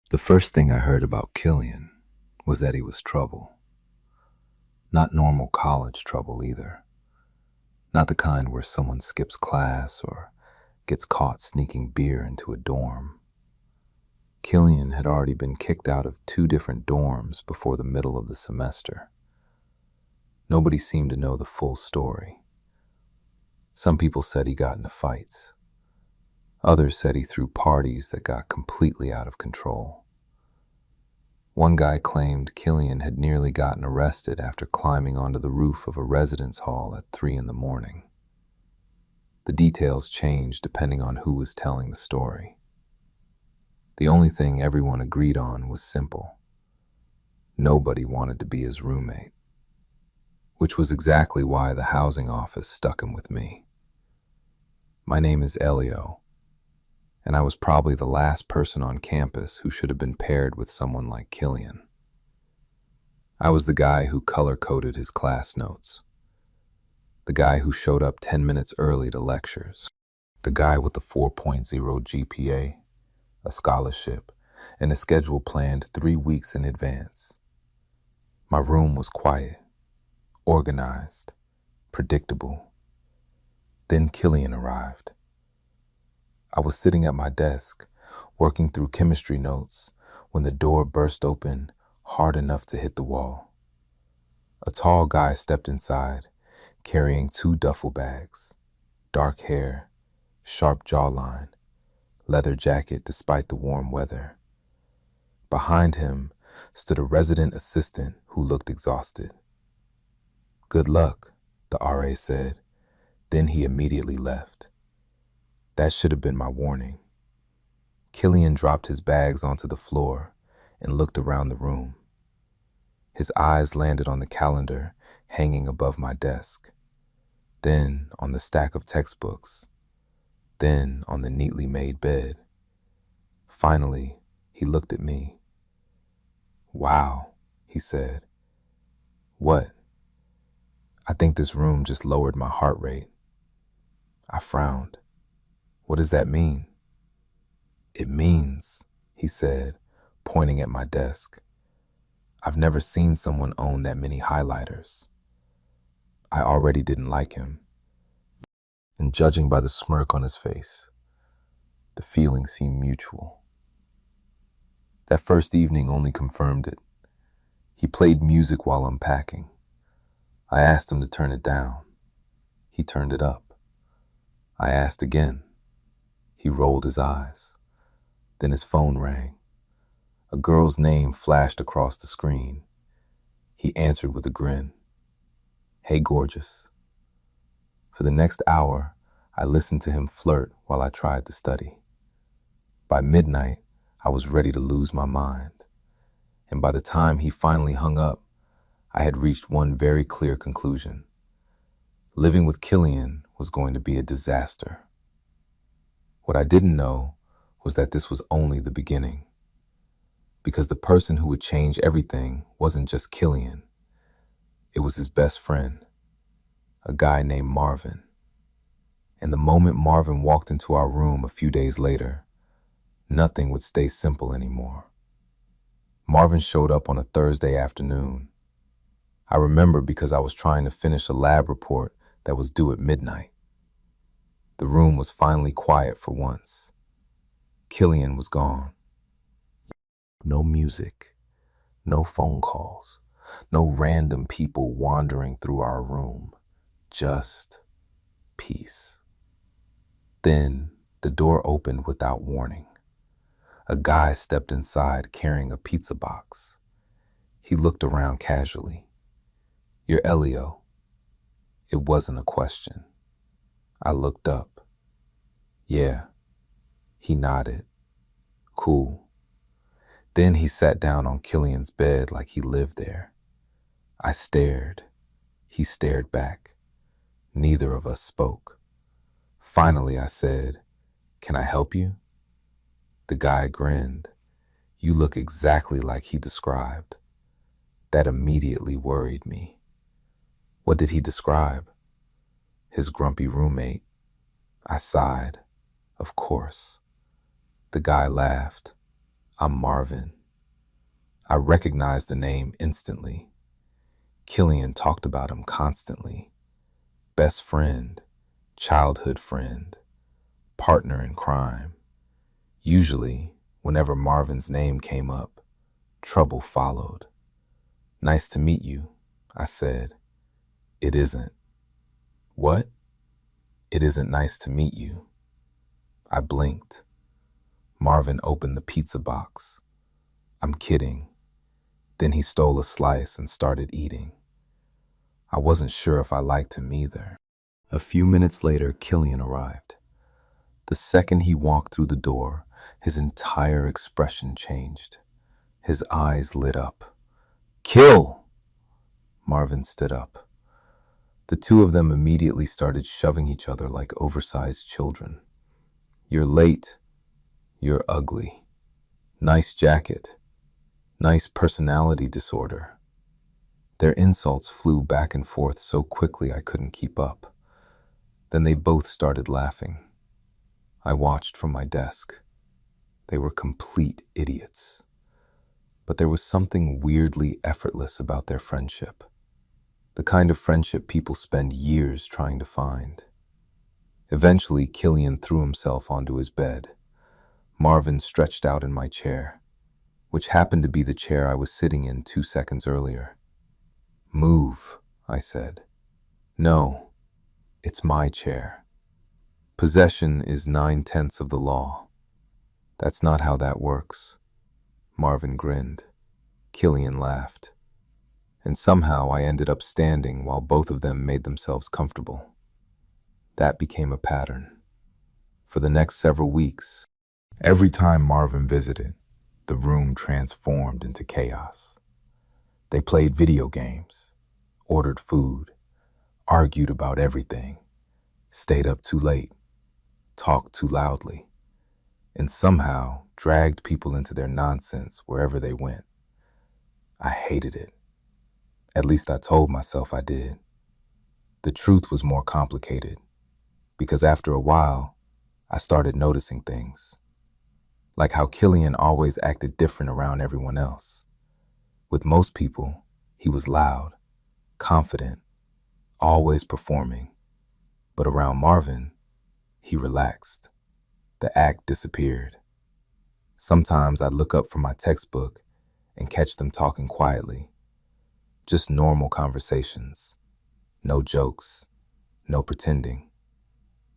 The first thing I heard about Killian was that he was trouble. Not normal college trouble either. Not the kind where someone skips class or gets caught sneaking beer into a dorm. Killian had already been kicked out of 2 different dorms before the middle of the semester. Nobody seemed to know the full story. Some people said he got into fights. Others said he threw parties that got completely out of control. One guy claimed Killian had nearly gotten arrested after climbing onto the roof of a residence hall at 3 in the morning. The details changed depending on who was telling the story. The only thing everyone agreed on was simple. Nobody wanted to be his roommate, which was exactly why the housing office stuck him with me. My name is Elio, and I was probably the last person on campus who should have been paired with someone like Killian. I was the guy who color-coded his class notes, the guy who showed up 10 minutes early to lectures, the guy with the 4.0 GPA, a scholarship, and a schedule planned 3 weeks in advance. My room was quiet, organized, predictable. Then Killian arrived. I was sitting at my desk, working through chemistry notes, when the door burst open hard enough to hit the wall. A tall guy stepped inside, carrying 2 duffel bags, dark hair, sharp jawline, leather jacket despite the warm weather. Behind him stood a resident assistant who looked exhausted. "Good luck," the RA said. Then he immediately left. That should have been my warning. Killian dropped his bags onto the floor and looked around the room. His eyes landed on the calendar hanging above my desk, then on the stack of textbooks, then on the neatly made bed. Finally, he looked at me. "Wow," he said. "What?" "I think this room just lowered my heart rate." I frowned. "What does that mean?" "It means," he said, pointing at my desk, "I've never seen someone own that many highlighters." I already didn't like him, and judging by the smirk on his face, the feeling seemed mutual. That first evening only confirmed it. He played music while unpacking. I asked him to turn it down. He turned it up. I asked again. He rolled his eyes. Then his phone rang. A girl's name flashed across the screen. He answered with a grin. "Hey, gorgeous." For the next hour, I listened to him flirt while I tried to study. By midnight, I was ready to lose my mind. And by the time he finally hung up, I had reached one very clear conclusion. Living with Killian was going to be a disaster. What I didn't know was that this was only the beginning. Because the person who would change everything wasn't just Killian. It was his best friend, a guy named Marvin. And the moment Marvin walked into our room a few days later, nothing would stay simple anymore. Marvin showed up on a Thursday afternoon. I remember because I was trying to finish a lab report that was due at midnight. The room was finally quiet for once. Killian was gone. No music, no phone calls, no random people wandering through our room. Just peace. Then the door opened without warning. A guy stepped inside carrying a pizza box. He looked around casually. "You're Elio." It wasn't a question. I looked up. "Yeah." He nodded. "Cool." Then he sat down on Killian's bed like he lived there. I stared. He stared back. Neither of us spoke. Finally, I said, "Can I help you?" The guy grinned. "You look exactly like he described." That immediately worried me. What did he describe? His grumpy roommate. I sighed. Of course. The guy laughed. I'm Marvin. I recognized the name instantly. Killian talked about him constantly. Best friend, childhood friend, partner in crime. Usually, whenever Marvin's name came up, trouble followed. Nice to meet you, I said. It isn't. What? It isn't nice to meet you. I blinked. Marvin opened the pizza box. I'm kidding. Then he stole a slice and started eating. I wasn't sure if I liked him either. A few minutes later, Killian arrived. The second he walked through the door, his entire expression changed. His eyes lit up. Kill! Marvin stood up. The two of them immediately started shoving each other like oversized children. You're late. You're ugly. Nice jacket. Nice personality disorder. Their insults flew back and forth so quickly I couldn't keep up. Then they both started laughing. I watched from my desk. They were complete idiots. But there was something weirdly effortless about their friendship. The kind of friendship people spend years trying to find. Eventually, Killian threw himself onto his bed. Marvin stretched out in my chair, which happened to be the chair I was sitting in 2 seconds earlier. Move, I said. No, it's my chair. Possession is 9/10 of the law. That's not how that works. Marvin grinned. Killian laughed. And somehow I ended up standing while both of them made themselves comfortable. That became a pattern. For the next several weeks, every time Marvin visited, the room transformed into chaos. They played video games, ordered food, argued about everything, stayed up too late, talked too loudly, and somehow dragged people into their nonsense wherever they went. I hated it. At least I told myself I did. The truth was more complicated, because after a while, I started noticing things. Like how Killian always acted different around everyone else. With most people, he was loud, confident, always performing. But around Marvin, he relaxed. The act disappeared. Sometimes I'd look up from my textbook and catch them talking quietly. Just normal conversations. No jokes. No pretending.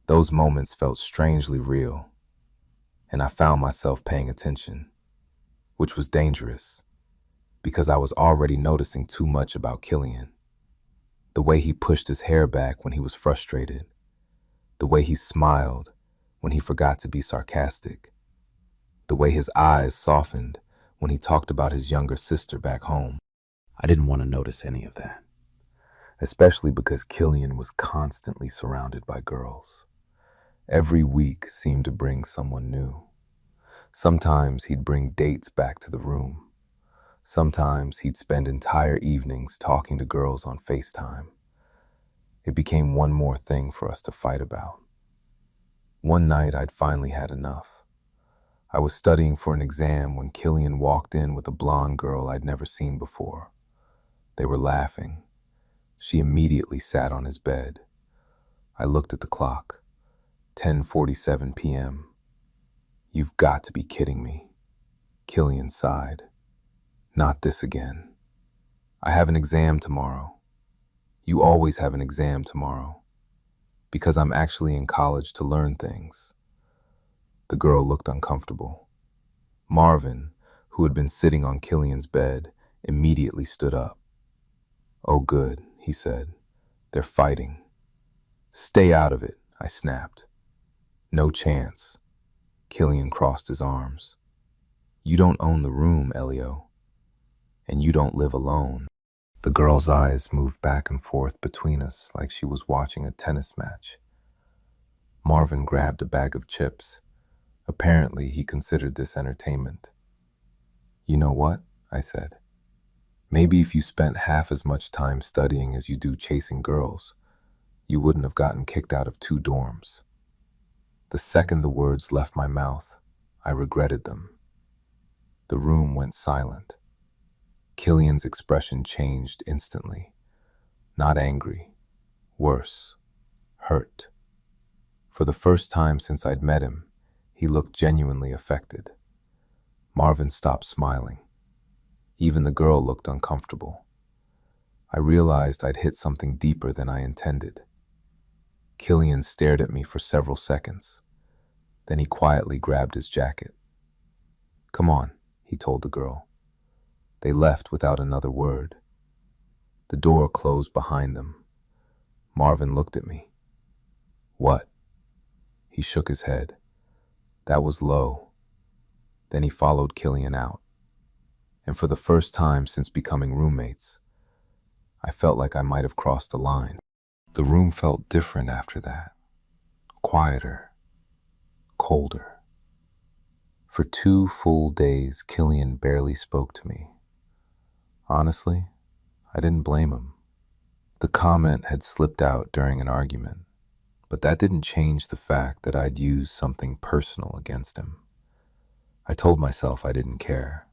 Those moments felt strangely real, and I found myself paying attention, which was dangerous, because I was already noticing too much about Killian. The way he pushed his hair back when he was frustrated. The way he smiled when he forgot to be sarcastic. The way his eyes softened when he talked about his younger sister back home. I didn't want to notice any of that, especially because Killian was constantly surrounded by girls. Every week seemed to bring someone new. Sometimes he'd bring dates back to the room. Sometimes he'd spend entire evenings talking to girls on FaceTime. It became one more thing for us to fight about. One night I'd finally had enough. I was studying for an exam when Killian walked in with a blonde girl I'd never seen before. They were laughing. She immediately sat on his bed. I looked at the clock. 10:47 p.m. You've got to be kidding me. Killian sighed. Not this again. I have an exam tomorrow. You always have an exam tomorrow. Because I'm actually in college to learn things. The girl looked uncomfortable. Marvin, who had been sitting on Killian's bed, immediately stood up. Oh good, he said. They're fighting. Stay out of it, I snapped. No chance. Killian crossed his arms. You don't own the room, Elio. And you don't live alone. The girl's eyes moved back and forth between us like she was watching a tennis match. Marvin grabbed a bag of chips. Apparently, he considered this entertainment. You know what? I said. Maybe if you spent half as much time studying as you do chasing girls, you wouldn't have gotten kicked out of 2 dorms. The second the words left my mouth, I regretted them. The room went silent. Killian's expression changed instantly. Not angry, worse, hurt. For the first time since I'd met him, he looked genuinely affected. Marvin stopped smiling. Even the girl looked uncomfortable. I realized I'd hit something deeper than I intended. Killian stared at me for several seconds. Then he quietly grabbed his jacket. "Come on," he told the girl. They left without another word. The door closed behind them. Marvin looked at me. "What?" He shook his head. That was low. Then he followed Killian out. And for the first time since becoming roommates, I felt like I might have crossed a line. The room felt different after that. Quieter. Colder. For 2 full days, Killian barely spoke to me. Honestly, I didn't blame him. The comment had slipped out during an argument, but that didn't change the fact that I'd used something personal against him. I told myself I didn't care,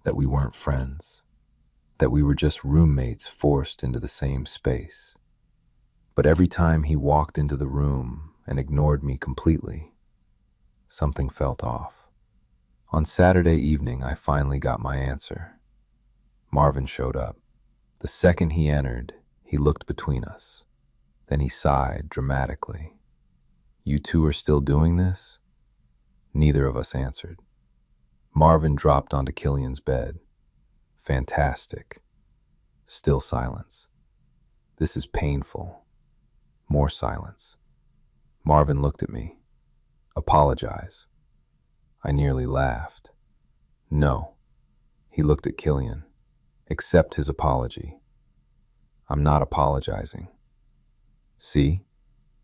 that we weren't friends, that we were just roommates forced into the same space. But every time he walked into the room and ignored me completely, something felt off. On Saturday evening, I finally got my answer. Marvin showed up. The second he entered, he looked between us. Then he sighed dramatically. "You two are still doing this?" Neither of us answered. Marvin dropped onto Killian's bed. "Fantastic." Still silence. "This is painful." More silence. Marvin looked at me. "Apologize." I nearly laughed. "No." He looked at Killian. "Accept his apology." "I'm not apologizing." "See?"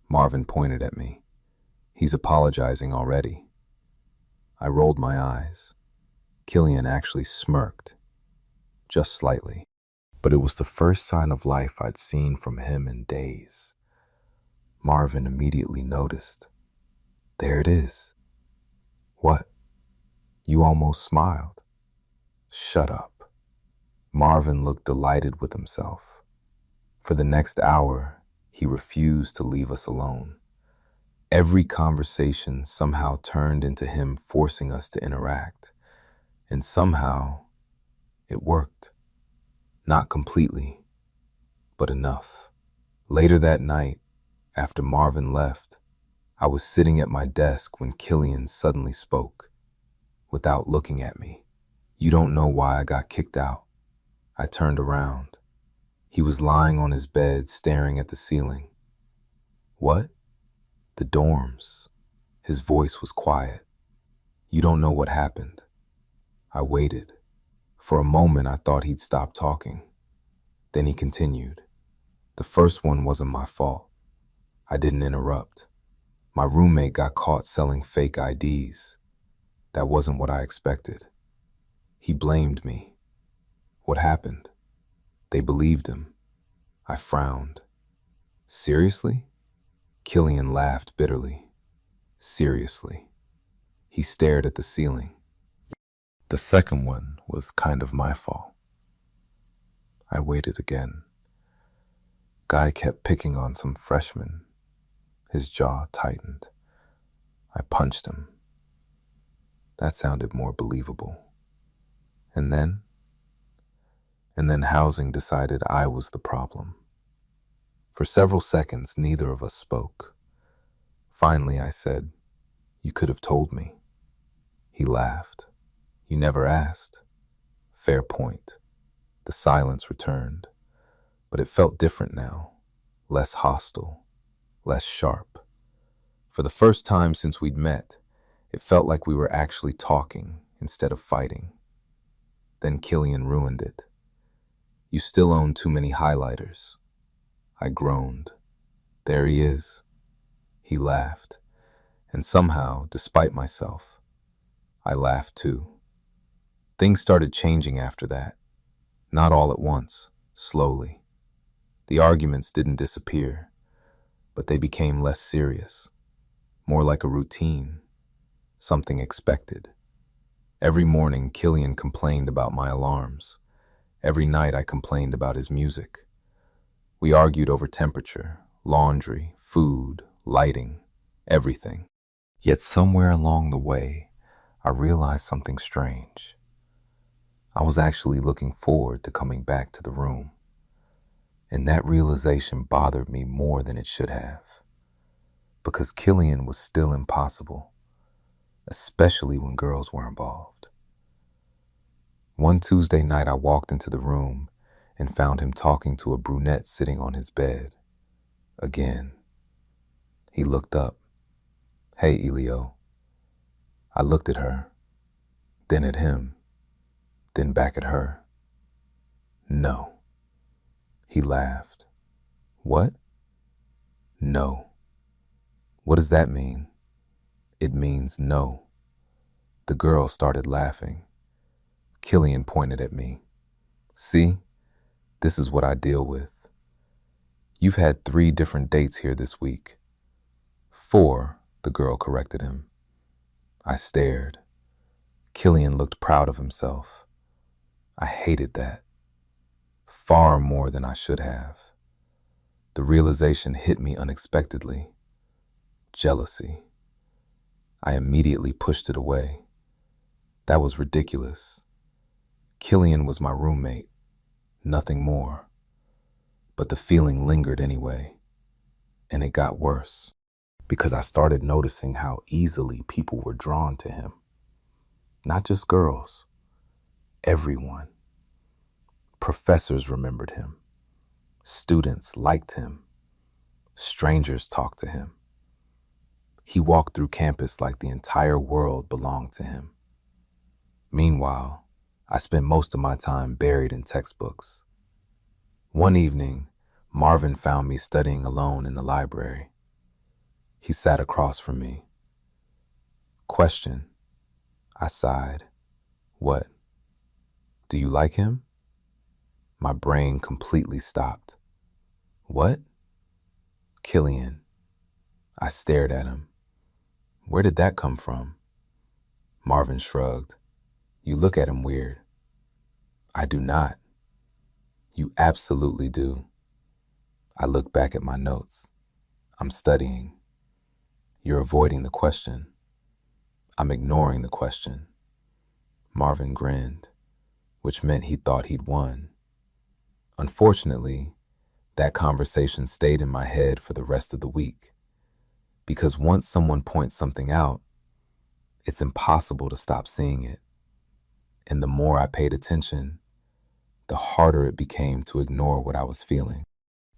Marvin pointed at me. "He's apologizing already." I rolled my eyes. Killian actually smirked. Just slightly. But it was the first sign of life I'd seen from him in days. Marvin immediately noticed. "There it is." "What?" "You almost smiled." "Shut up." Marvin looked delighted with himself. For the next hour, he refused to leave us alone. Every conversation somehow turned into him forcing us to interact. And somehow, it worked. Not completely, but enough. Later that night, after Marvin left, I was sitting at my desk when Killian suddenly spoke, without looking at me. "You don't know why I got kicked out." I turned around. He was lying on his bed, staring at the ceiling. "What?" "The dorms." His voice was quiet. "You don't know what happened." I waited. For a moment, I thought he'd stop talking. Then he continued. "The first one wasn't my fault." I didn't interrupt. "My roommate got caught selling fake IDs. That wasn't what I expected." He blamed me. "What happened?" "They believed him." I frowned. "Seriously?" Killian laughed bitterly. "Seriously." He stared at the ceiling. "The second one was kind of my fault." I waited again. Guy kept picking on some freshman. His jaw tightened. I punched him. That sounded more believable. And then? And then housing decided I was the problem. For several seconds, neither of us spoke. Finally, I said, "You could have told me." He laughed. "You never asked." Fair point. The silence returned, but it felt different now, less hostile, less sharp. For the first time since we'd met, it felt like we were actually talking instead of fighting. Then Killian ruined it. "You still own too many highlighters." I groaned. "There he is." He laughed, and somehow, despite myself, I laughed too. Things started changing after that. Not all at once, slowly. The arguments didn't disappear, but they became less serious, more like a routine, something expected. Every morning, Killian complained about my alarms. Every night, I complained about his music. We argued over temperature, laundry, food, lighting, everything. Yet somewhere along the way, I realized something strange. I was actually looking forward to coming back to the room. And that realization bothered me more than it should have. Because Killian was still impossible, especially when girls were involved. One Tuesday night, I walked into the room and found him talking to a brunette sitting on his bed. Again. He looked up. "Hey, Elio." I looked at her, then at him, then back at her. "No." He laughed. "What?" "No." "What does that mean?" "It means no." The girl started laughing. Killian pointed at me. "See, this is what I deal with. You've had 3 different dates here this week." "4, the girl corrected him. I stared. Killian looked proud of himself. I hated that. Far more than I should have. The realization hit me unexpectedly. Jealousy. I immediately pushed it away. That was ridiculous. Killian was my roommate, nothing more. But the feeling lingered anyway, and it got worse. Because I started noticing how easily people were drawn to him. Not just girls, everyone. Professors remembered him. Students liked him. Strangers talked to him. He walked through campus like the entire world belonged to him. Meanwhile, I spent most of my time buried in textbooks. One evening, Marvin found me studying alone in the library. He sat across from me. "Question," I sighed. "What? Do you like him?" My brain completely stopped. "What?" "Killian." I stared at him. "Where did that come from?" Marvin shrugged. "You look at him weird." "I do not." "You absolutely do." I looked back at my notes. "I'm studying." "You're avoiding the question." "I'm ignoring the question." Marvin grinned, which meant he thought he'd won. Unfortunately, that conversation stayed in my head for the rest of the week. Because once someone points something out, it's impossible to stop seeing it. And the more I paid attention, the harder it became to ignore what I was feeling.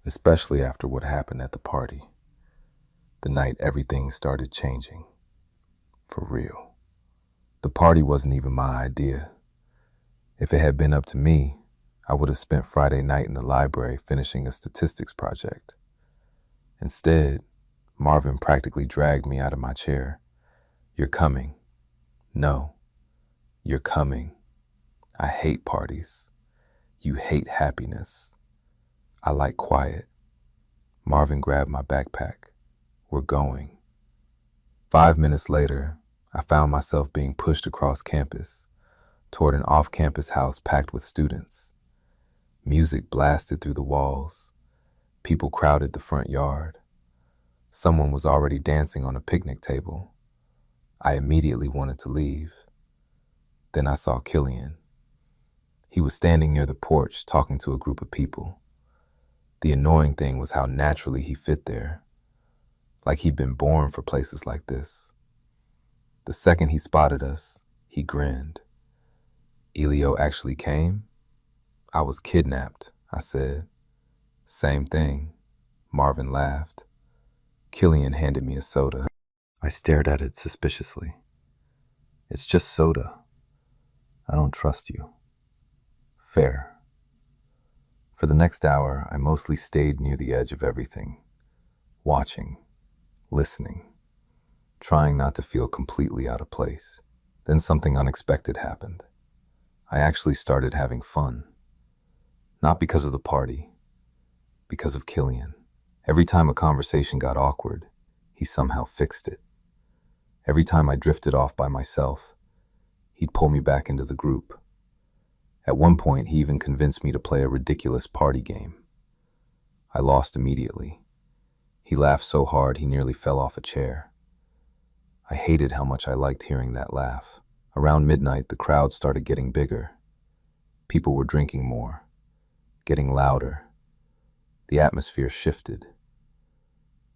Especially after what happened at the party. The night everything started changing. For real. The party wasn't even my idea. If it had been up to me, I would have spent Friday night in the library finishing a statistics project. Instead, Marvin practically dragged me out of my chair. "You're coming." "No." "You're coming." I hate parties. You hate happiness. I like quiet. Marvin grabbed my backpack. "We're going." 5 minutes later, I found myself being pushed across campus toward an off-campus house packed with students. Music blasted through the walls. People crowded the front yard. Someone was already dancing on a picnic table. I immediately wanted to leave. Then I saw Killian. He was standing near the porch talking to a group of people. The annoying thing was how naturally he fit there, like he'd been born for places like this. The second he spotted us, he grinned. "Elio actually came?" "I was kidnapped," I said. "Same thing." Marvin laughed. Killian handed me a soda. I stared at it suspiciously. "It's just soda. I don't trust you." Fair. For the next hour, I mostly stayed near the edge of everything, watching, listening, trying not to feel completely out of place. Then something unexpected happened. I actually started having fun. Not because of the party, because of Killian. Every time a conversation got awkward, he somehow fixed it. Every time I drifted off by myself, He'd pull me back into the group. At one point, he even convinced me to play a ridiculous party game. I lost immediately. He laughed so hard he nearly fell off a chair. I hated how much I liked hearing that laugh. Around midnight, the crowd started getting bigger. People were drinking more, getting louder. The atmosphere shifted.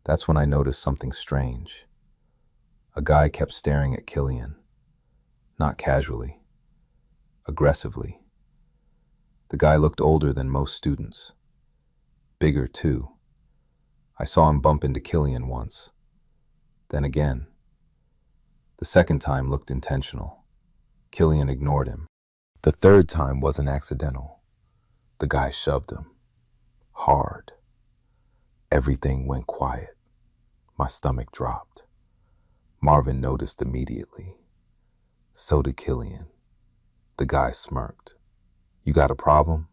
That's when I noticed something strange. A guy kept staring at Killian, not casually, aggressively. The guy looked older than most students. Bigger, too. I saw him bump into Killian once. Then again. The second time looked intentional. Killian ignored him. The third time wasn't accidental. The guy shoved him. Hard. Everything went quiet. My stomach dropped. Marvin noticed immediately. So did Killian. The guy smirked. "You got a problem?"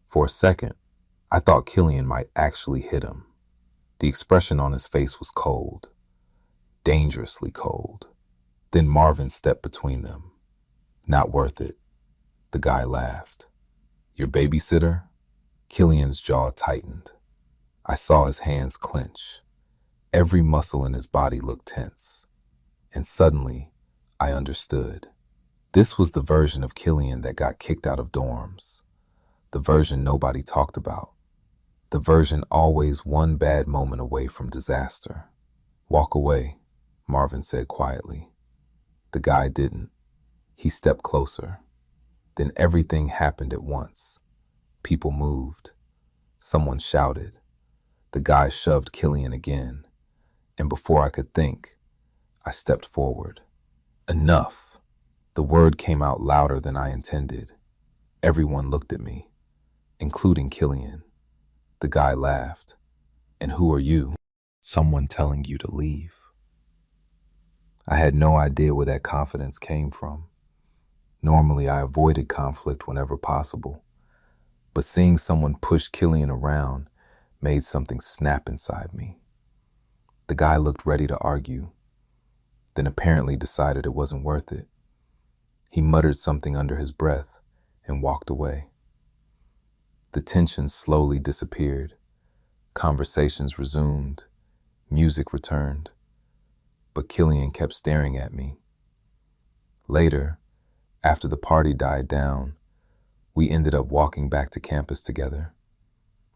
For a second, I thought Killian might actually hit him. The expression on his face was cold. Dangerously cold. Then Marvin stepped between them. "Not worth it." The guy laughed. "Your babysitter?" Killian's jaw tightened. I saw his hands clench. Every muscle in his body looked tense. And suddenly, I understood. This was the version of Killian that got kicked out of dorms. The version nobody talked about. The version always one bad moment away from disaster. "Walk away," Marvin said quietly. The guy didn't. He stepped closer. Then everything happened at once. People moved. Someone shouted. The guy shoved Killian again. And before I could think, I stepped forward. "Enough." The word came out louder than I intended. Everyone looked at me, including Killian. The guy laughed. "And who are you?" "Someone telling you to leave." I had no idea where that confidence came from. Normally, I avoided conflict whenever possible. But seeing someone push Killian around made something snap inside me. The guy looked ready to argue, then apparently decided it wasn't worth it. He muttered something under his breath and walked away. The tension slowly disappeared. Conversations resumed. Music returned. But Killian kept staring at me. Later, after the party died down, we ended up walking back to campus together.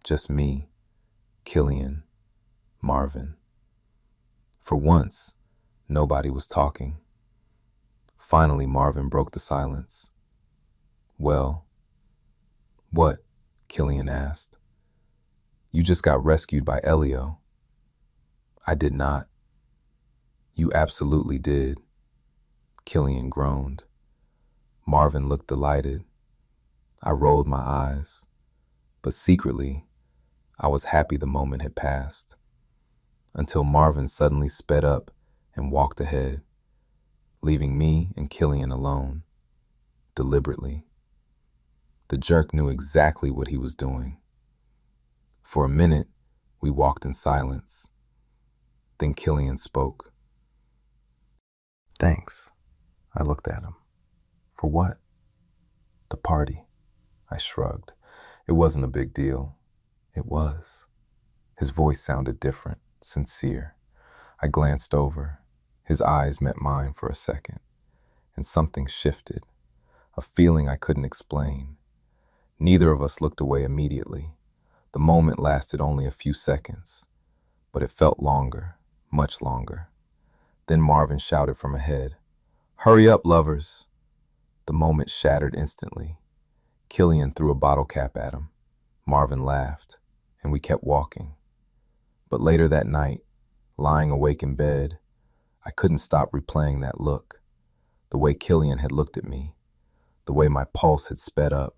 Just me, Killian, Marvin. For once, nobody was talking. Finally, Marvin broke the silence. "Well, what?" Killian asked. "You just got rescued by Elio." "I did not." "You absolutely did." Killian groaned. Marvin looked delighted. I rolled my eyes, but secretly, I was happy the moment had passed. Until Marvin suddenly sped up and walked ahead, leaving me and Killian alone, deliberately. The jerk knew exactly what he was doing. For a minute, we walked in silence. Then Killian spoke. "Thanks." I looked at him. "For what?" "The party." I shrugged. It wasn't a big deal. It was. His voice sounded different, sincere. I glanced over. His eyes met mine for a second, and something shifted, a feeling I couldn't explain. Neither of us looked away immediately. The moment lasted only a few seconds, but it felt longer, much longer. Then Marvin shouted from ahead, "Hurry up, lovers!" The moment shattered instantly. Killian threw a bottle cap at him. Marvin laughed, and we kept walking. But later that night, lying awake in bed, I couldn't stop replaying that look. The way Killian had looked at me, the way my pulse had sped up,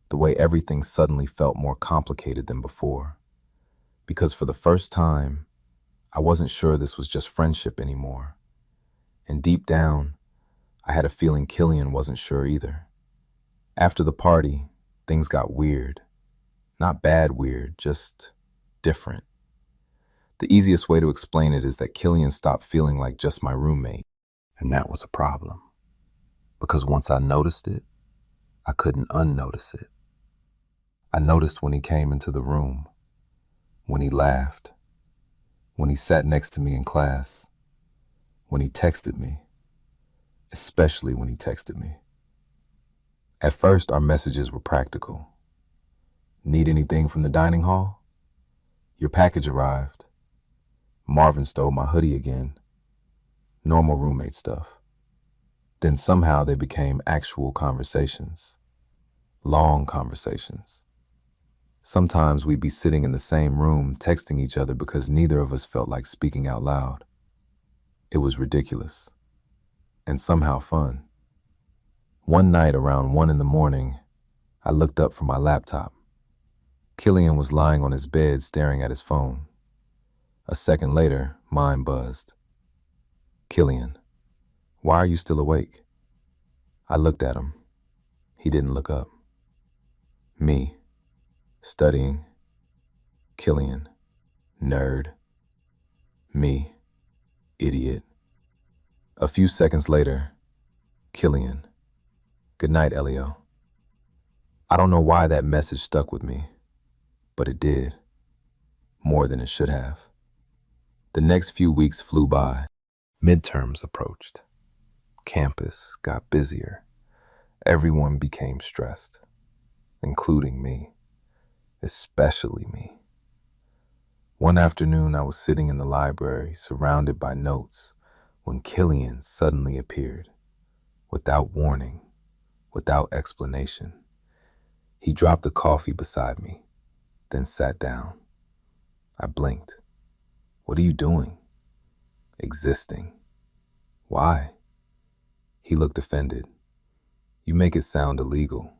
the way everything suddenly felt more complicated than before. Because for the first time, I wasn't sure this was just friendship anymore. And deep down, I had a feeling Killian wasn't sure either. After the party, things got weird. Not bad weird, just different. The easiest way to explain it is that Killian stopped feeling like just my roommate, and that was a problem. because once I noticed it, I couldn't unnotice it. I noticed when he came into the room, when he laughed, when he sat next to me in class, when he texted me, especially when he texted me. At first, our messages were practical. Need anything from the dining hall? Your package arrived. Marvin stole my hoodie again. Normal roommate stuff. Then somehow they became actual conversations. Long conversations. Sometimes we'd be sitting in the same room texting each other because neither of us felt like speaking out loud. It was ridiculous. And somehow fun. One night around 1 a.m, I looked up from my laptop. Killian was lying on his bed staring at his phone. A second later, mine buzzed. Killian, why are you still awake? I looked at him. He didn't look up. Me, studying. Killian, nerd. Me, idiot. A few seconds later, Killian, good night, Elio. I don't know why that message stuck with me, but it did. More than it should have. The next few weeks flew by. Midterms approached. Campus got busier. Everyone became stressed, including me, especially me. One afternoon, I was sitting in the library, surrounded by notes, when Killian suddenly appeared. Without warning, without explanation. He dropped a coffee beside me, then sat down. I blinked. What are you doing? Existing. Why? He looked offended. You make it sound illegal.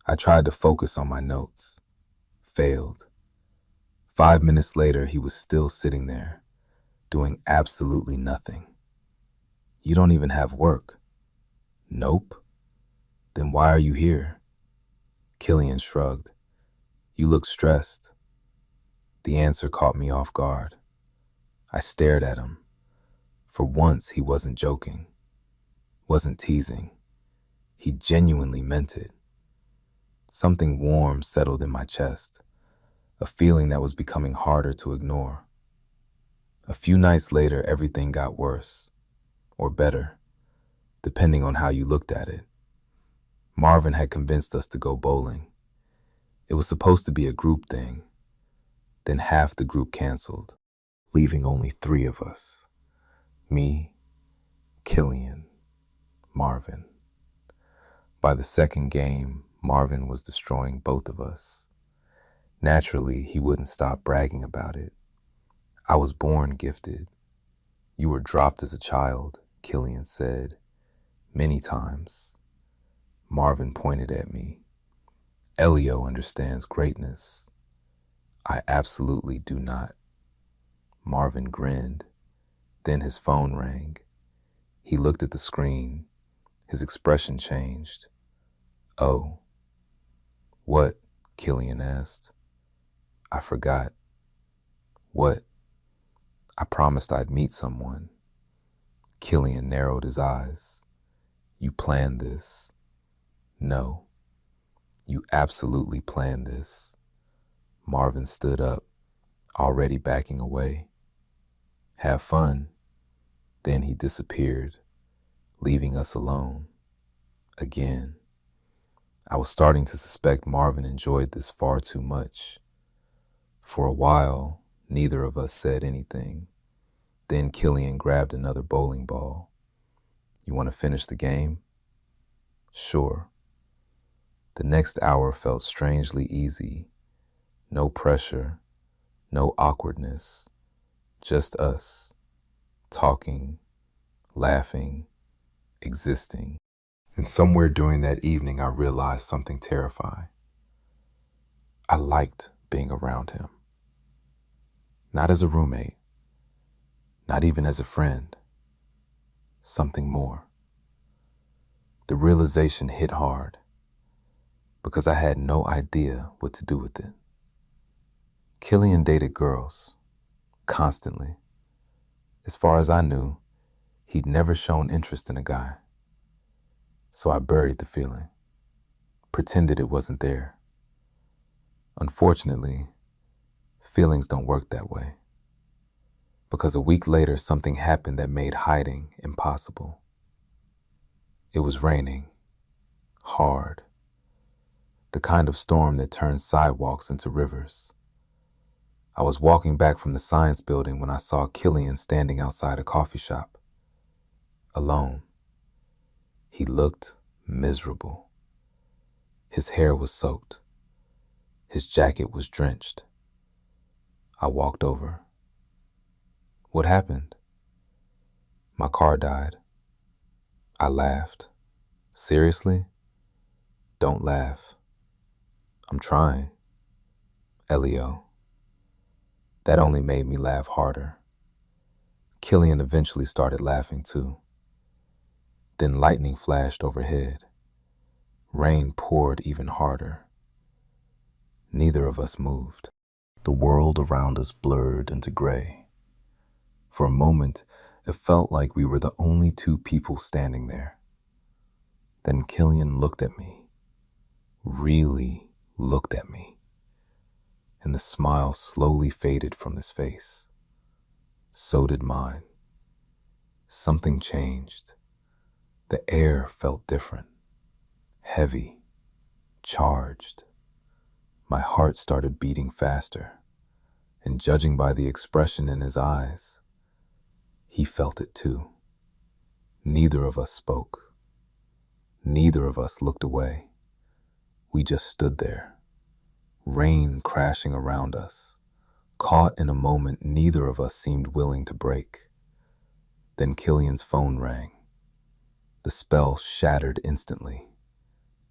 I tried to focus on my notes. Failed. 5 minutes later, he was still sitting there, doing absolutely nothing. You don't even have work. Nope. Then why are you here? Killian shrugged. You look stressed. The answer caught me off guard. I stared at him. For once, he wasn't joking, wasn't teasing. He genuinely meant it. Something warm settled in my chest, a feeling that was becoming harder to ignore. A few nights later, everything got worse, or better, depending on how you looked at it. Marvin had convinced us to go bowling. It was supposed to be a group thing. Then half the group canceled, leaving only 3 of us. Me, Killian, Marvin. By the second game, Marvin was destroying both of us. Naturally, he wouldn't stop bragging about it. I was born gifted. You were dropped as a child, Killian said, many times. Marvin pointed at me. Elio understands greatness. I absolutely do not. Marvin grinned. Then his phone rang. He looked at the screen. His expression changed. Oh. What? Killian asked. I forgot. What? I promised I'd meet someone. Killian narrowed his eyes. You planned this. No. You absolutely planned this. Marvin stood up, already backing away. Have fun. Then he disappeared, leaving us alone. Again. I was starting to suspect Marvin enjoyed this far too much. For a while, neither of us said anything. Then Killian grabbed another bowling ball. You want to finish the game? Sure. The next hour felt strangely easy. No pressure, no awkwardness, just us, talking, laughing, existing. And somewhere during that evening, I realized something terrifying. I liked being around him. Not as a roommate, not even as a friend. Something more. The realization hit hard because I had no idea what to do with it. Killian dated girls, constantly. As far as I knew, he'd never shown interest in a guy. So I buried the feeling, pretended it wasn't there. Unfortunately, feelings don't work that way. Because a week later, something happened that made hiding impossible. It was raining, hard, the kind of storm that turns sidewalks into rivers. I was walking back from the science building when I saw Killian standing outside a coffee shop, alone. He looked miserable. His hair was soaked. His jacket was drenched. I walked over. What happened? My car died. I laughed. Seriously? Don't laugh. I'm trying. Elio. That only made me laugh harder. Killian eventually started laughing too. Then lightning flashed overhead. Rain poured even harder. Neither of us moved. The world around us blurred into gray. For a moment, it felt like we were the only two people standing there. Then Killian looked at me, really looked at me, and the smile slowly faded from his face. So did mine. Something changed. The air felt different, heavy, charged. My heart started beating faster, and judging by the expression in his eyes, he felt it too. Neither of us spoke. Neither of us looked away. We just stood there, rain crashing around us. Caught in a moment neither of us seemed willing to break. Then Killian's phone rang. The spell shattered instantly.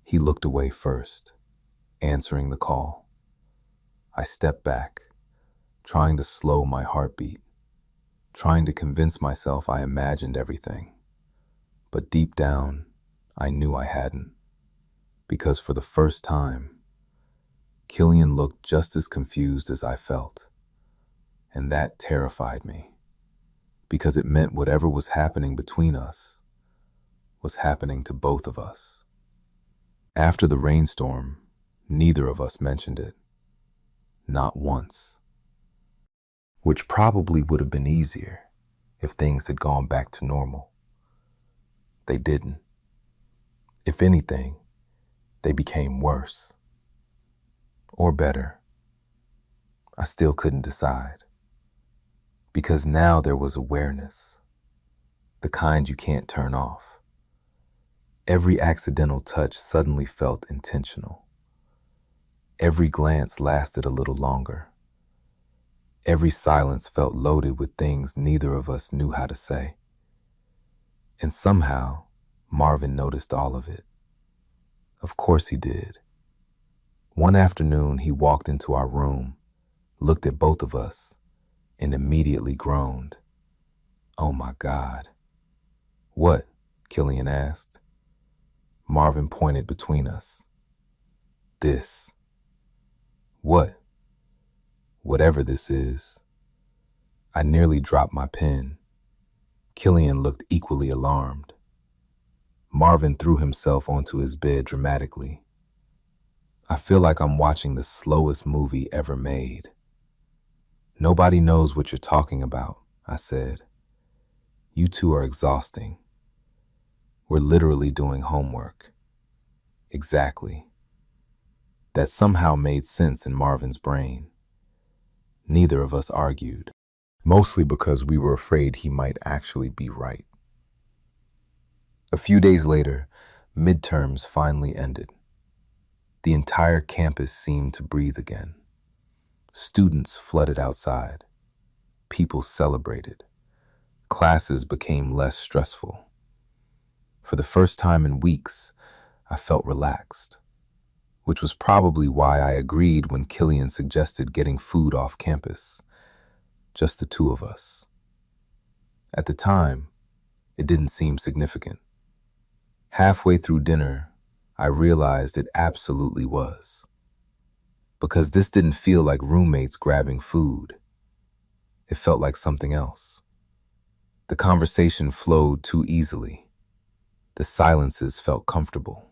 He looked away first, answering the call. I stepped back, trying to slow my heartbeat, trying to convince myself I imagined everything. But deep down, I knew I hadn't. Because for the first time, Killian looked just as confused as I felt. And that terrified me, because it meant whatever was happening between us was happening to both of us. After the rainstorm, neither of us mentioned it. Not once. Which probably would have been easier if things had gone back to normal. They didn't. If anything, they became worse. Or better. I still couldn't decide. Because now there was awareness. The kind you can't turn off. Every accidental touch suddenly felt intentional. Every glance lasted a little longer. Every silence felt loaded with things neither of us knew how to say. And somehow, Marvin noticed all of it. Of course he did. One afternoon, he walked into our room, looked at both of us, and immediately groaned. Oh my God. What? Killian asked. Marvin pointed between us. This. What? Whatever this is. I nearly dropped my pen. Killian looked equally alarmed. Marvin threw himself onto his bed dramatically. I feel like I'm watching the slowest movie ever made. Nobody knows what you're talking about, I said. You two are exhausting. We're literally doing homework. Exactly. That somehow made sense in Marvin's brain. Neither of us argued, mostly because we were afraid he might actually be right. A few days later, midterms finally ended. The entire campus seemed to breathe again. Students flooded outside. People celebrated. Classes became less stressful. For the first time in weeks, I felt relaxed, which was probably why I agreed when Killian suggested getting food off campus, just the two of us. At the time, it didn't seem significant. Halfway through dinner, I realized it absolutely was. Because this didn't feel like roommates grabbing food. It felt like something else. The conversation flowed too easily. The silences felt comfortable,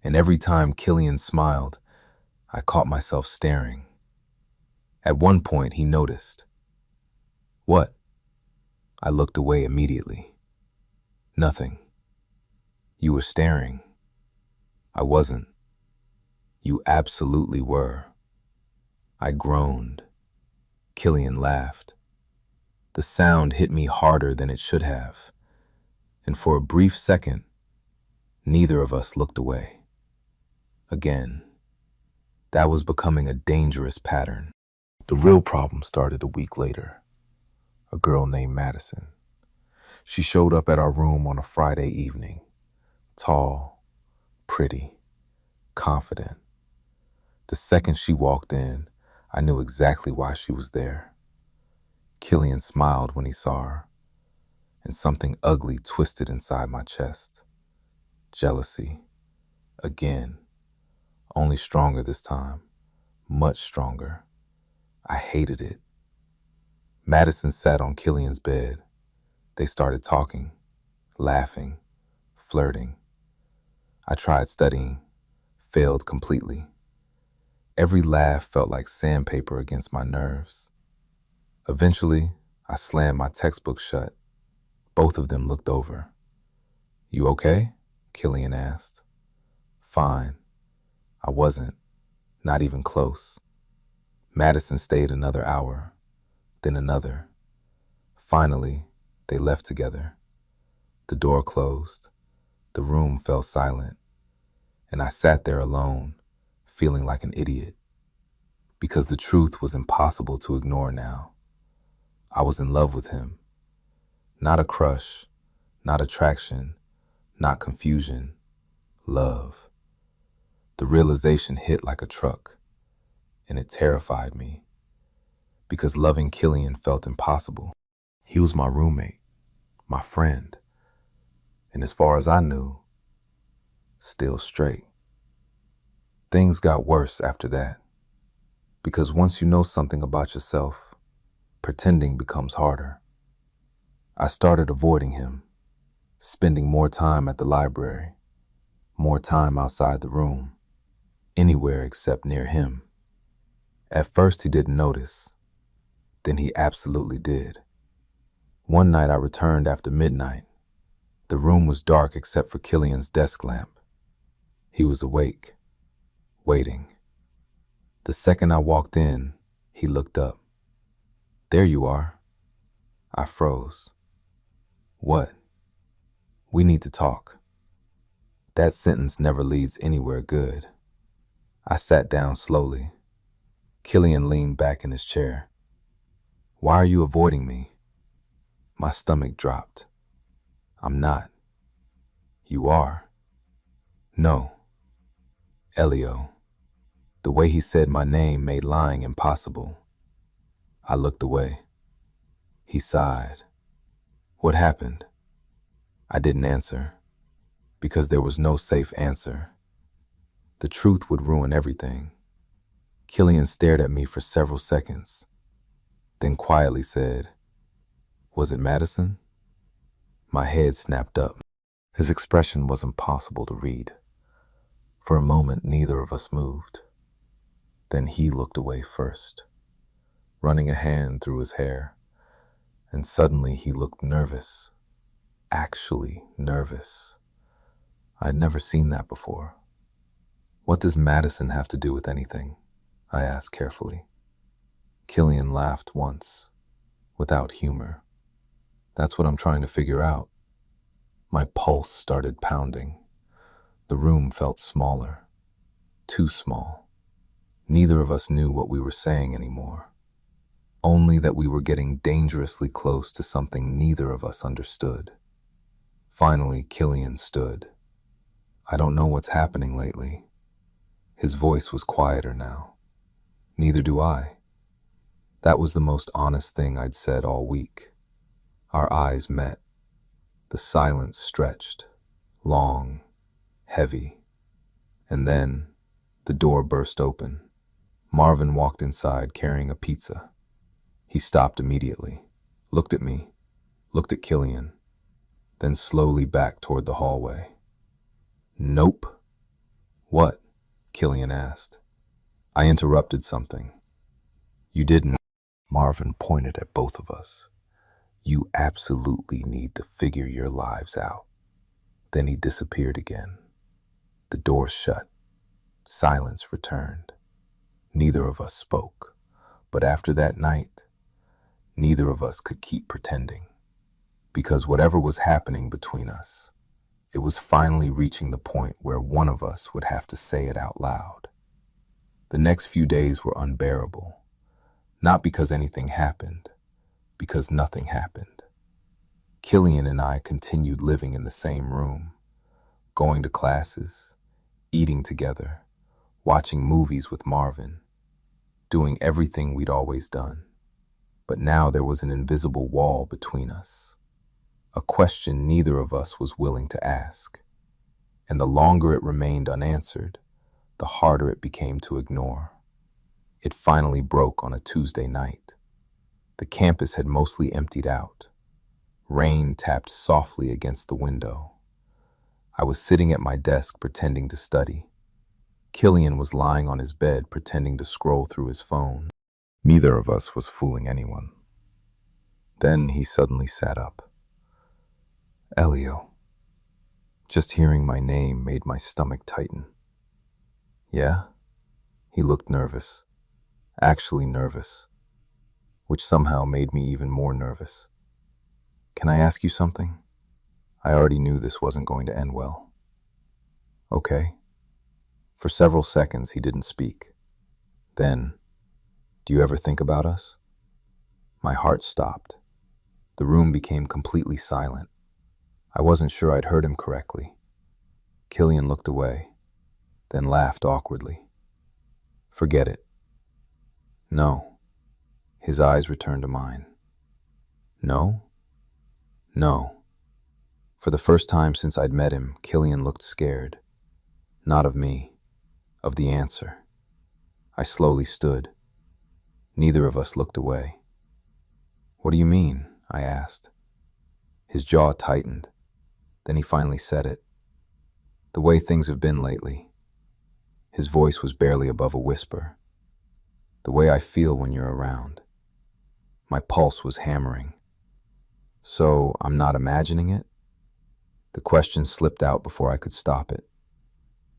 and every time Killian smiled, I caught myself staring. At one point, he noticed. "What?" I looked away immediately. "Nothing." "You were staring." "I wasn't." "You absolutely were." I groaned. Killian laughed. The sound hit me harder than it should have, and for a brief second, neither of us looked away. Again, that was becoming a dangerous pattern. The real problem started a week later. A girl named Madison. She showed up at our room on a Friday evening. Tall, pretty, confident. The second she walked in, I knew exactly why she was there. Killian smiled when he saw her, and something ugly twisted inside my chest. Jealousy. Again. Only stronger this time. Much stronger. I hated it. Madison sat on Killian's bed. They started talking, laughing, flirting. I tried studying, failed completely. Every laugh felt like sandpaper against my nerves. Eventually, I slammed my textbook shut. Both of them looked over. "You okay?" Killian asked. "Fine." I wasn't, not even close. Madison stayed another hour, then another. Finally, they left together. The door closed. The room fell silent, and I sat there alone, feeling like an idiot, because the truth was impossible to ignore now. I was in love with him. Not a crush, not attraction, not confusion. Love. The realization hit like a truck, and it terrified me, because loving Killian felt impossible. He was my roommate, my friend, and as far as I knew, still straight. Things got worse after that, because once you know something about yourself, pretending becomes harder. I started avoiding him, spending more time at the library, more time outside the room, anywhere except near him. At first he didn't notice, then he absolutely did. One night I returned after midnight. The room was dark except for Killian's desk lamp. He was awake, waiting. The second I walked in, he looked up. "There you are." I froze. "What?" "We need to talk." That sentence never leads anywhere good. I sat down slowly. Killian leaned back in his chair. "Why are you avoiding me?" My stomach dropped. "I'm not." "You are." "No." Elio. The way he said my name made lying impossible. I looked away. He sighed. "What happened?" I didn't answer, because there was no safe answer. The truth would ruin everything. Killian stared at me for several seconds, then quietly said, "Was it Madison?" My head snapped up. His expression was impossible to read. For a moment, neither of us moved. Then he looked away first, running a hand through his hair, and suddenly he looked nervous. Actually nervous. I'd never seen that before. "What does Madison have to do with anything?" I asked carefully. Killian laughed once, without humor. "That's what I'm trying to figure out." My pulse started pounding. The room felt smaller, too small. Neither of us knew what we were saying anymore, only that we were getting dangerously close to something neither of us understood. Finally, Killian stood. "I don't know what's happening lately." His voice was quieter now. "Neither do I." That was the most honest thing I'd said all week. Our eyes met. The silence stretched, long, heavy. And then, the door burst open. Marvin walked inside carrying a pizza. He stopped immediately, looked at me, looked at Killian. then slowly back toward the hallway. Nope. What? Killian asked. I interrupted something. You didn't. Marvin pointed at both of us. You absolutely need to figure your lives out. Then he disappeared again. The door shut. Silence returned. Neither of us spoke. But after that night, neither of us could keep pretending. Because whatever was happening between us, it was finally reaching the point where one of us would have to say it out loud. The next few days were unbearable. Not because anything happened, because nothing happened. Killian and I continued living in the same room, going to classes, eating together, watching movies with Marvin, doing everything we'd always done. But now there was an invisible wall between us, a question neither of us was willing to ask. And the longer it remained unanswered, the harder it became to ignore. It finally broke on a Tuesday night. The campus had mostly emptied out. Rain tapped softly against the window. I was sitting at my desk pretending to study. Killian was lying on his bed pretending to scroll through his phone. Neither of us was fooling anyone. Then he suddenly sat up. Elio. Just hearing my name made my stomach tighten. Yeah? He looked nervous. Actually nervous. Which somehow made me even more nervous. Can I ask you something? I already knew this wasn't going to end well. Okay. For several seconds he didn't speak. Then, do you ever think about us? My heart stopped. The room became completely silent. I wasn't sure I'd heard him correctly. Killian looked away, then laughed awkwardly. Forget it. No. His eyes returned to mine. No? No. For the first time since I'd met him, Killian looked scared. Not of me, of the answer. I slowly stood. Neither of us looked away. What do you mean? I asked. His jaw tightened. Then he finally said it. The way things have been lately. His voice was barely above a whisper. The way I feel when you're around. My pulse was hammering. So I'm not imagining it? The question slipped out before I could stop it.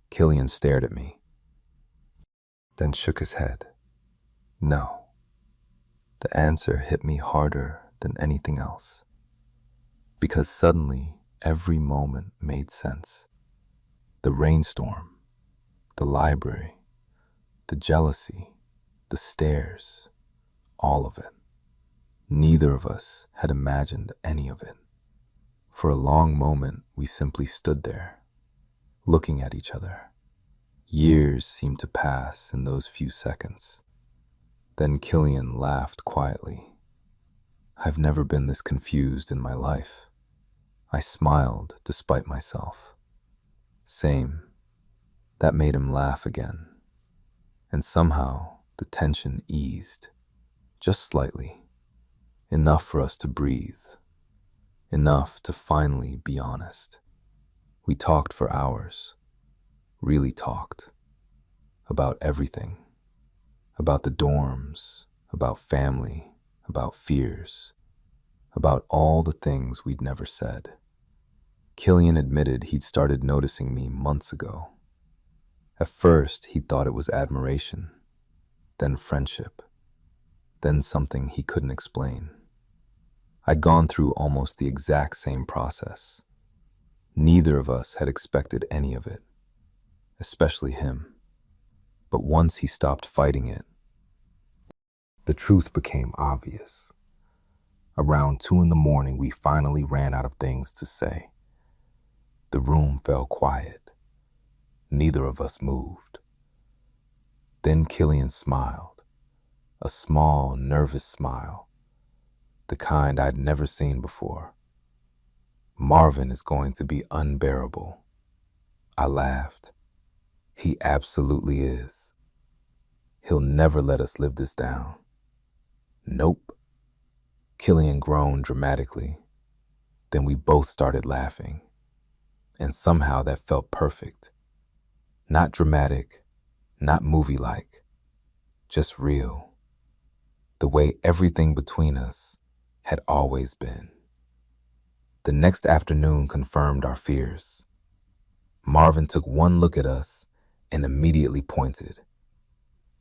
Killian stared at me, then shook his head. No. The answer hit me harder than anything else. Because suddenly, every moment made sense. The rainstorm, the library, the jealousy, the stairs, all of it. Neither of us had imagined any of it. For a long moment, we simply stood there, looking at each other. Years seemed to pass in those few seconds. Then Killian laughed quietly. I've never been this confused in my life. I smiled despite myself. Same. That made him laugh again. And somehow the tension eased, just slightly. Enough for us to breathe. Enough to finally be honest. We talked for hours. Really talked. About everything. About the dorms, about family, about fears, about all the things we'd never said. Killian admitted he'd started noticing me months ago. At first, he thought it was admiration, then friendship, then something he couldn't explain. I'd gone through almost the exact same process. Neither of us had expected any of it, especially him. But once he stopped fighting it, the truth became obvious. Around 2 a.m, we finally ran out of things to say. The room fell quiet. Neither of us moved. Then Killian smiled, a small, nervous smile, the kind I'd never seen before. Marvin is going to be unbearable. I laughed. He absolutely is. He'll never let us live this down. Nope. Killian groaned dramatically. Then we both started laughing, and somehow that felt perfect. Not dramatic, not movie-like, just real. The way everything between us had always been. The next afternoon confirmed our fears. Marvin took one look at us and immediately pointed.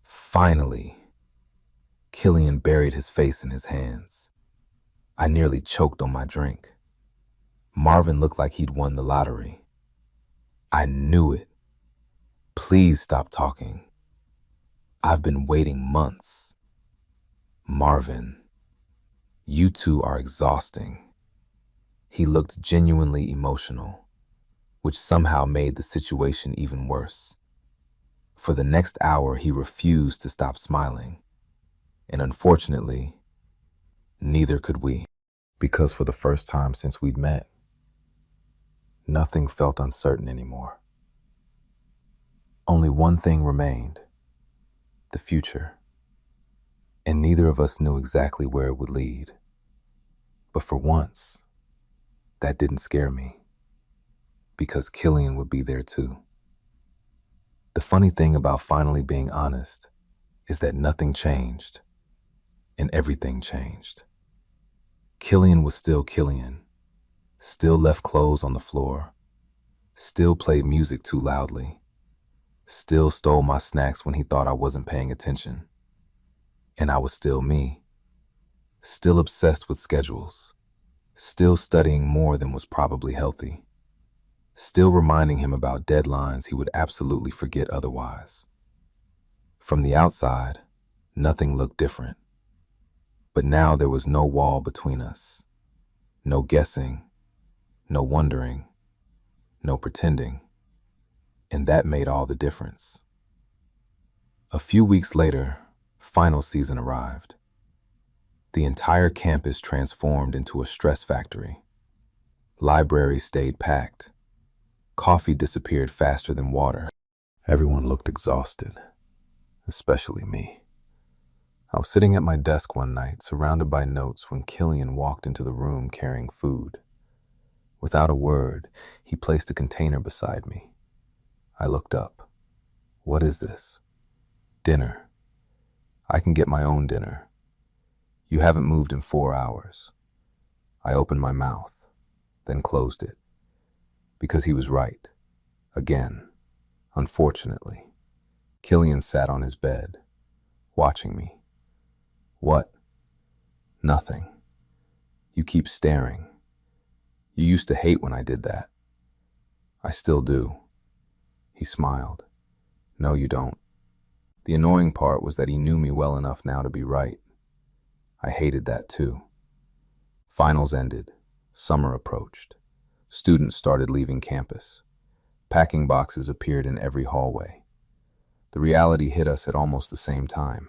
Finally, Killian buried his face in his hands. I nearly choked on my drink. Marvin looked like he'd won the lottery. I knew it. Please stop talking. I've been waiting months. Marvin, you two are exhausting. He looked genuinely emotional, which somehow made the situation even worse. For the next hour, he refused to stop smiling. And unfortunately, neither could we. Because for the first time since we'd met, nothing felt uncertain anymore. Only one thing remained, the future. And neither of us knew exactly where it would lead. But for once, that didn't scare me, because Killian would be there too. The funny thing about finally being honest is that nothing changed, and everything changed. Killian was still Killian, still left clothes on the floor, still played music too loudly, still stole my snacks when he thought I wasn't paying attention. And I was still me, still obsessed with schedules, still studying more than was probably healthy, still reminding him about deadlines he would absolutely forget otherwise. From the outside, nothing looked different. But now there was no wall between us, no guessing, no wondering, no pretending. And that made all the difference. A few weeks later, final season arrived. The entire campus transformed into a stress factory. Libraries stayed packed. Coffee disappeared faster than water. Everyone looked exhausted, especially me. I was sitting at my desk one night, surrounded by notes, when Killian walked into the room carrying food. Without a word, he placed a container beside me. I looked up. What is this? Dinner. I can get my own dinner. You haven't moved in 4 hours. I opened my mouth, then closed it. Because he was right. Again, unfortunately. Killian sat on his bed, watching me. What? Nothing. You keep staring. You used to hate when I did that. I still do. He smiled. No, you don't. The annoying part was that he knew me well enough now to be right. I hated that too. Finals ended. Summer approached. Students started leaving campus. Packing boxes appeared in every hallway. The reality hit us at almost the same time.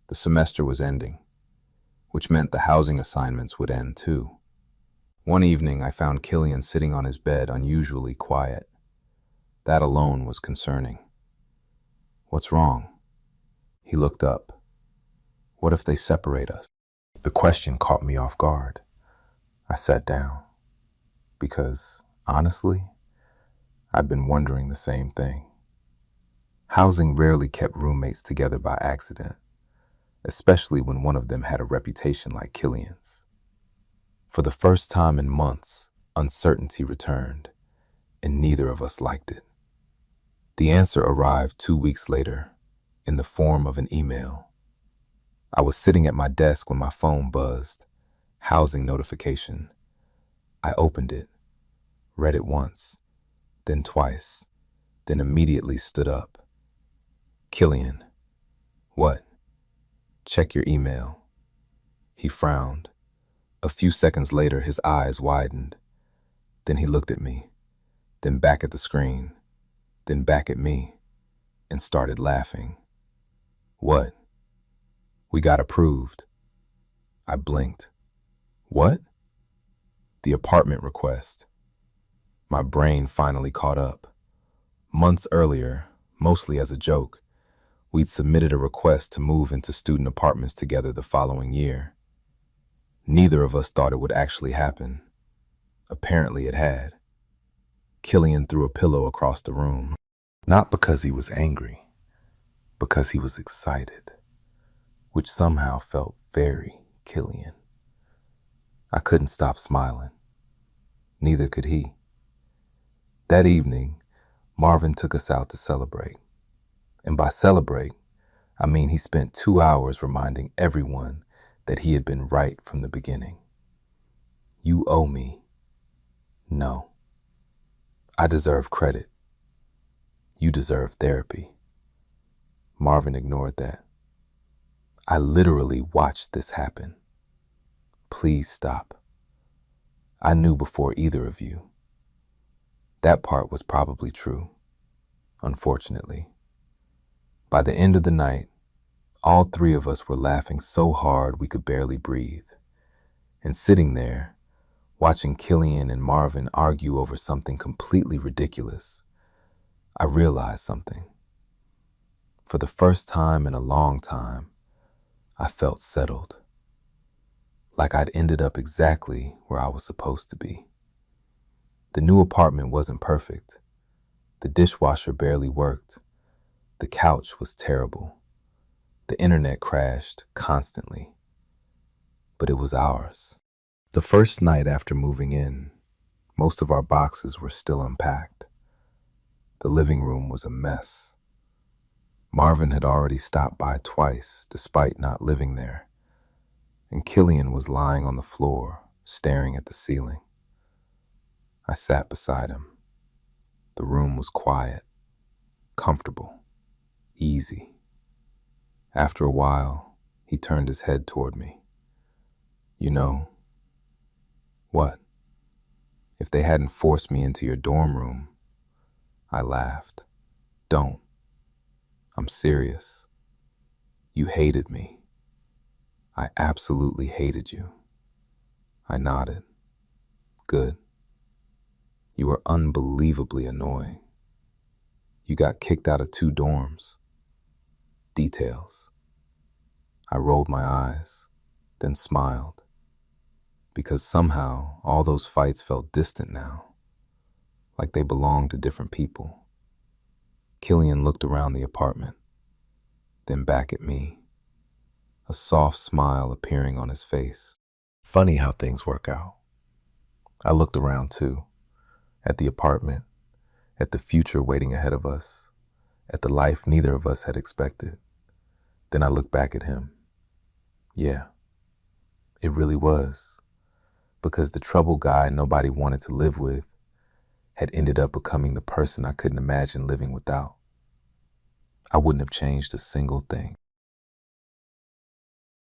The semester was ending, which meant the housing assignments would end too. One evening, I found Killian sitting on his bed, unusually quiet. That alone was concerning. What's wrong? He looked up. What if they separate us? The question caught me off guard. I sat down. Because, honestly, I've been wondering the same thing. Housing rarely kept roommates together by accident, especially when one of them had a reputation like Killian's. For the first time in months, uncertainty returned, and neither of us liked it. The answer arrived 2 weeks later, in the form of an email. I was sitting at my desk when my phone buzzed. Housing notification. I opened it, read it once, then twice, then immediately stood up. Killian. What? Check your email. He frowned. A few seconds later, his eyes widened. Then he looked at me, then back at the screen, then back at me, and started laughing. What? We got approved. I blinked. What? The apartment request. My brain finally caught up. Months earlier, mostly as a joke, we'd submitted a request to move into student apartments together the following year. Neither of us thought it would actually happen. Apparently it had. Killian threw a pillow across the room. Not because he was angry, because he was excited, which somehow felt very Killian. I couldn't stop smiling. Neither could he. That evening, Marvin took us out to celebrate. And by celebrate, I mean he spent 2 hours reminding everyone that he had been right from the beginning. You owe me. No. I deserve credit. You deserve therapy. Marvin ignored that. I literally watched this happen. Please stop. I knew before either of you. That part was probably true, unfortunately. By the end of the night, all three of us were laughing so hard we could barely breathe. And sitting there, watching Killian and Marvin argue over something completely ridiculous, I realized something. For the first time in a long time, I felt settled. Like I'd ended up exactly where I was supposed to be. The new apartment wasn't perfect. The dishwasher barely worked. The couch was terrible. The internet crashed constantly. But it was ours. The first night after moving in, most of our boxes were still unpacked. The living room was a mess. Marvin had already stopped by twice, despite not living there. And Killian was lying on the floor, staring at the ceiling. I sat beside him. The room was quiet, comfortable, easy. After a while, he turned his head toward me. You know, what? If they hadn't forced me into your dorm room, I laughed. Don't. I'm serious. You hated me. I absolutely hated you. I nodded. Good. You were unbelievably annoying. You got kicked out of 2 dorms. Details. I rolled my eyes, then smiled. Because somehow all those fights felt distant now, like they belonged to different people. Killian looked around the apartment, then back at me, a soft smile appearing on his face. Funny how things work out. I looked around too, at the apartment, at the future waiting ahead of us, at the life neither of us had expected. Then I looked back at him. Yeah, it really was, because the troubled guy nobody wanted to live with had ended up becoming the person I couldn't imagine living without. I wouldn't have changed a single thing.